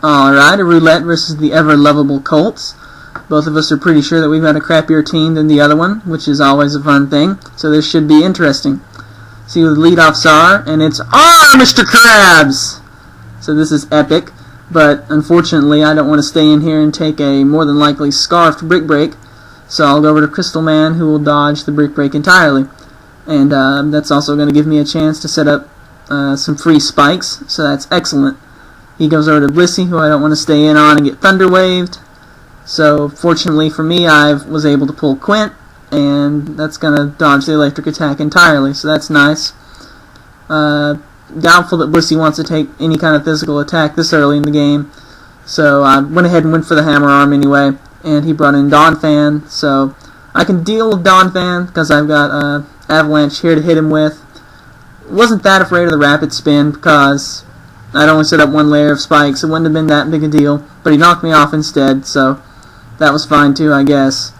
Alright, a roulette versus the ever-lovable Coltz. Both of us are pretty sure that we've got a crappier team than the other one, which is always a fun thing, so this should be interesting. See who the leadoffs are, and it's Mr. Krabs! So this is epic, but unfortunately I don't want to stay in here and take a more than likely scarfed brick break, so I'll go over to Crystal Man, who will dodge the brick break entirely. And that's also going to give me a chance to set up some free spikes, so that's excellent. He goes over to Blissey, who I don't want to stay in on and get thunder waved. So fortunately for me, I was able to pull Quint, and that's going to dodge the electric attack entirely, so that's nice. Doubtful that Blissey wants to take any kind of physical attack this early in the game, so I went ahead and went for the hammer arm anyway, and he brought in Donphan, so I can deal with Donphan because I've got Avalanche here to hit him with. Wasn't that afraid of the rapid spin because I'd only set up one layer of spikes. It wouldn't have been that big a deal, but he knocked me off instead, so that was fine too, I guess.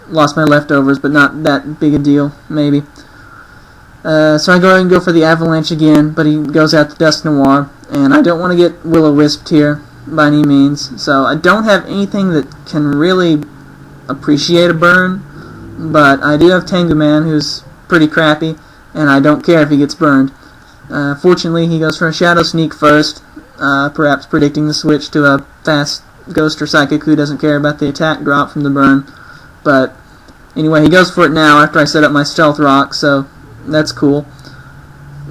Lost my leftovers, but not that big a deal, maybe. So I go ahead and go for the Avalanche again, but he goes out to Dust Noir, and I don't want to get Will-O-Wisped here by any means, so I don't have anything that can really appreciate a burn, but I do have Tengu Man, who's pretty crappy, and I don't care if he gets burned. Fortunately, he goes for a Shadow Sneak first, perhaps predicting the switch to a fast Ghost or Psychic who doesn't care about the attack drop from the burn. But anyway, he goes for it now after I set up my Stealth Rock, so that's cool.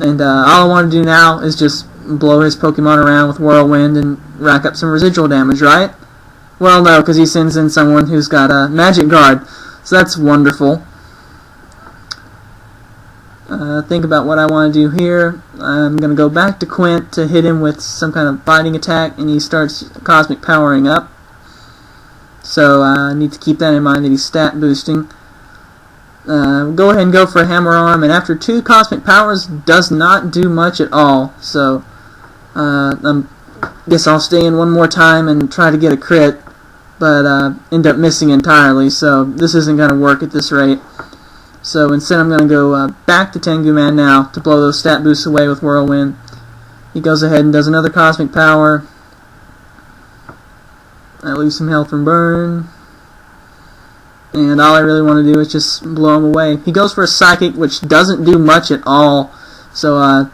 And all I want to do now is just blow his Pokemon around with Whirlwind and rack up some residual damage, right? Well, no, because he sends in someone who's got a Magic Guard, so that's wonderful. Think about what I want to do here. I'm going to go back to Quint to hit him with some kind of fighting attack, and he starts Cosmic Powering up. So I need to keep that in mind that he's stat boosting. Go ahead and go for a Hammer Arm, and after 2 Cosmic Powers does not do much at all. So I guess I'll stay in one more time and try to get a crit, but end up missing entirely, so this isn't going to work at this rate. So instead I'm going to go back to Tengu Man now to blow those stat boosts away with Whirlwind. He goes ahead and does another Cosmic Power. I lose some health from burn. And all I really want to do is just blow him away. He goes for a Psychic, which doesn't do much at all. So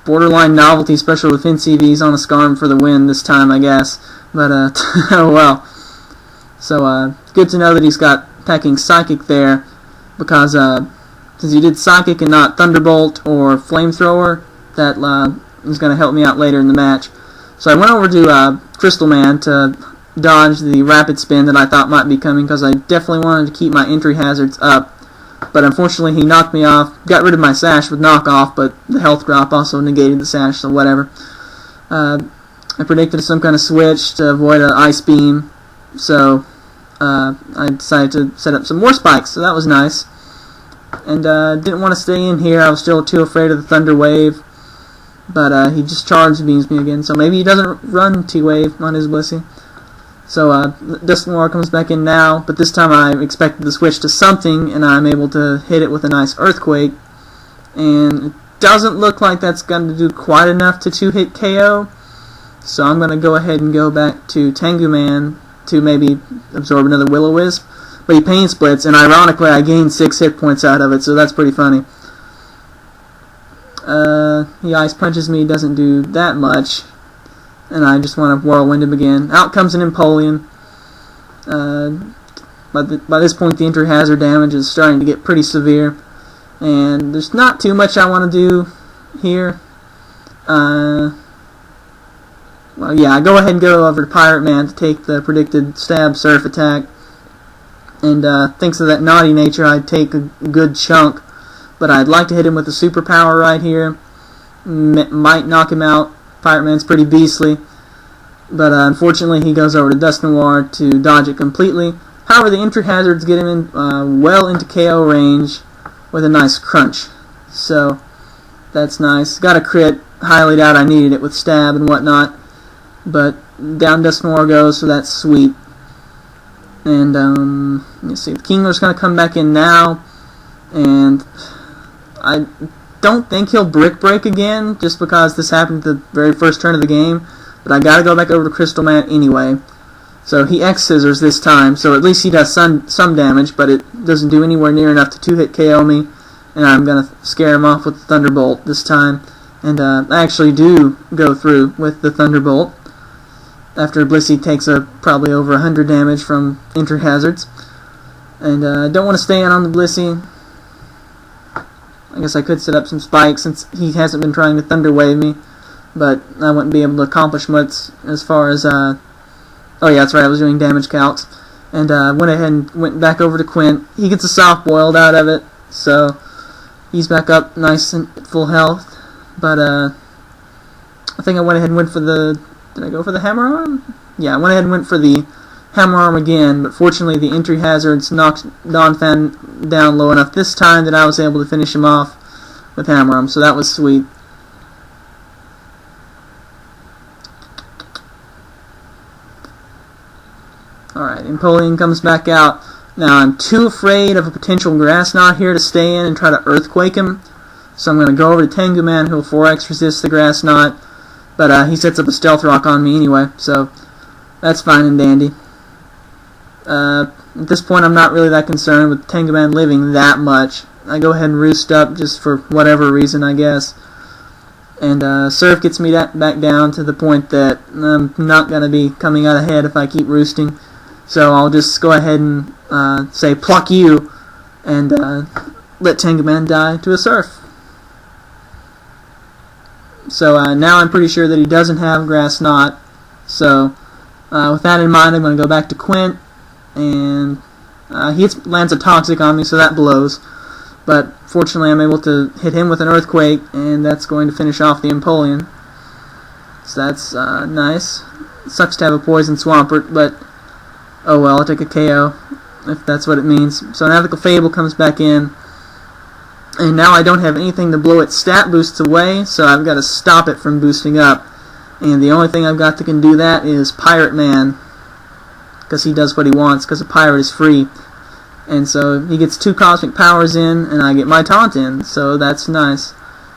borderline novelty special defense EVs on a Scarm for the win this time, I guess. But oh well. So good to know that he's got packing Psychic there, because since he did Psychic and not Thunderbolt or Flamethrower, that is going to help me out later in the match. So I went over to Crystal Man to dodge the rapid spin that I thought might be coming, because I definitely wanted to keep my entry hazards up. But unfortunately he knocked me off, got rid of my Sash with knockoff, but the health drop also negated the Sash, so whatever. I predicted some kind of switch to avoid an Ice Beam, so I decided to set up some more spikes, so that was nice. And didn't want to stay in here. I was still too afraid of the Thunder Wave, but he just charge beams me again, so maybe he doesn't run T-Wave on his Blissey. So Dust Noir comes back in now, but this time I expected to switch to something, and I'm able to hit it with a nice Earthquake. And it doesn't look like that's going to do quite enough to 2-hit KO, so I'm going to go ahead and go back to Tengu Man to maybe absorb another Will-O-Wisp. But he Pain Splits, and ironically I gained 6 hit points out of it, so that's pretty funny. He Ice Punches me, doesn't do that much, and I just want to Whirlwind him again. Out comes an Empoleon. By this point the entry hazard damage is starting to get pretty severe, and there's not too much I want to do here. Well, yeah, I go ahead and go over to Pirate Man to take the predicted Stab Surf attack. And thanks to that naughty nature, I'd take a good chunk. But I'd like to hit him with a superpower right here. Might knock him out. Pirate Man's pretty beastly. But unfortunately, he goes over to Dust Noir to dodge it completely. However, the entry hazards get him in well into KO range with a nice crunch. So that's nice. Got a crit. Highly doubt I needed it with stab and whatnot. But down Dust Noir goes, so that's sweet. And let's see, the Kingler's going to come back in now, and I don't think he'll brick break again, just because this happened at the very first turn of the game. But I gotta go back over to Crystal Man anyway. So he X Scissors this time, so at least he does some damage, but it doesn't do anywhere near enough to 2-hit KO me. And I'm gonna scare him off with the Thunderbolt this time. And I actually do go through with the Thunderbolt after Blissey takes probably over 100 damage from entry hazards. And I don't want to stay in on the Blissey. I guess I could set up some spikes since he hasn't been trying to Thunder Wave me, but I wouldn't be able to accomplish much as far as oh yeah, that's right, I was doing damage calcs. And went ahead and went back over to Quint. He gets a soft boiled out of it, so he's back up nice and full health. But I think I went ahead and went for the... Did I go for the Hammer Arm? Yeah, I went ahead and went for the Hammer Arm again, but fortunately the entry hazards knocked Donphan down low enough this time that I was able to finish him off with Hammer Arm, so that was sweet. Alright, Empoleon comes back out. Now I'm too afraid of a potential Grass Knot here to stay in and try to Earthquake him, so I'm going to go over to Tengu Man, who'll 4x resist the Grass Knot, but he sets up a Stealth Rock on me anyway, so that's fine and dandy. At this point I'm not really that concerned with Tengu Man living that much. I go ahead and roost up just for whatever reason, I guess. And Surf gets me back down to the point that I'm not going to be coming out ahead if I keep roosting. So I'll just go ahead and say pluck you and let Tengu Man die to a Surf. So now I'm pretty sure that he doesn't have Grass Knot. So with that in mind, I'm going to go back to Quint. And he lands a Toxic on me, so that blows. But fortunately I'm able to hit him with an Earthquake, and that's going to finish off the Empoleon. So that's nice. Sucks to have a Poison Swampert, but oh well, I'll take a KO if that's what it means. So now the Clefable comes back in, and now I don't have anything to blow its stat boosts away, so I've got to stop it from boosting up. And the only thing I've got that can do that is Pirate Man, because he does what he wants, because a pirate is free. And so he gets 2 Cosmic Powers in, and I get my Taunt in, so that's nice.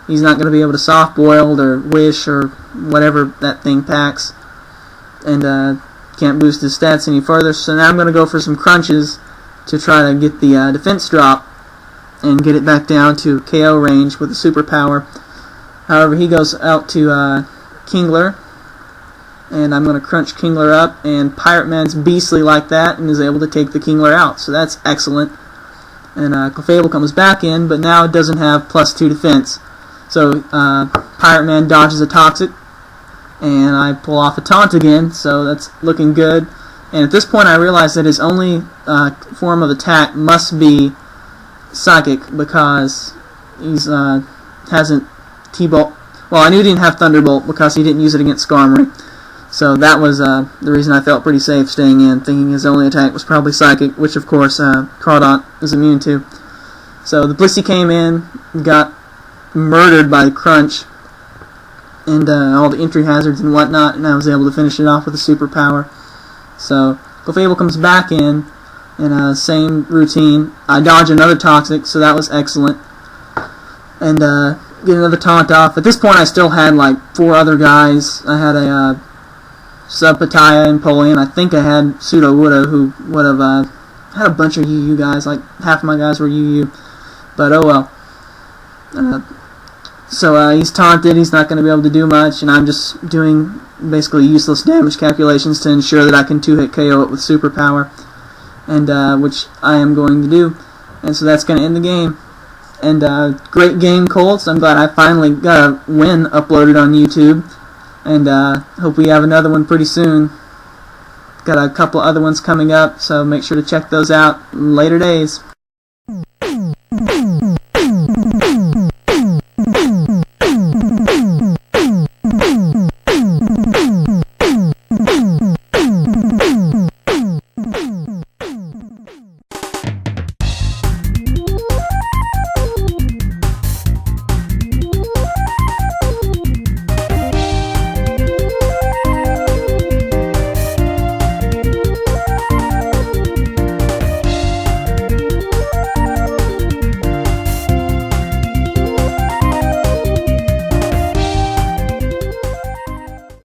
He's not going to be able to Soft Boiled or Wish or whatever that thing packs, and can't boost his stats any further. So now I'm going to go for some Crunches to try to get the defense drop and get it back down to KO range with a superpower. However, he goes out to Kingler, and I'm going to crunch Kingler up, and Pirate Man's beastly like that and is able to take the Kingler out, so that's excellent. And Clefable comes back in, but now it doesn't have +2 defense. So Pirate Man dodges a Toxic, and I pull off a Taunt again, so that's looking good. And at this point I realize that his only form of attack must be Psychic, because he's hasn't T-Bolt. Well, I knew he didn't have Thunderbolt because he didn't use it against Skarmory. So that was the reason I felt pretty safe staying in, thinking his only attack was probably Psychic, which of course Crawdaunt is immune to. So the Blissey came in, got murdered by the Crunch, and all the entry hazards and whatnot, and I was able to finish it off with a superpower. So Clefable comes back in, and same routine. I dodge another Toxic, so that was excellent. And get another Taunt off. At this point I still had like 4 other guys. I had a Subpataya and Empoleon. I think I had Pseudo-Woodha, who would have had a bunch of UU guys. Like half of my guys were UU. But oh well. So he's taunted. He's not going to be able to do much, and I'm just doing basically useless damage calculations to ensure that I can 2-hit KO it with superpower, and which I am going to do. And so that's going to end the game. And great game, Coltz. I'm glad I finally got a win uploaded on YouTube. And hope we have another one pretty soon. Got a couple other ones coming up, so make sure to check those out in later days.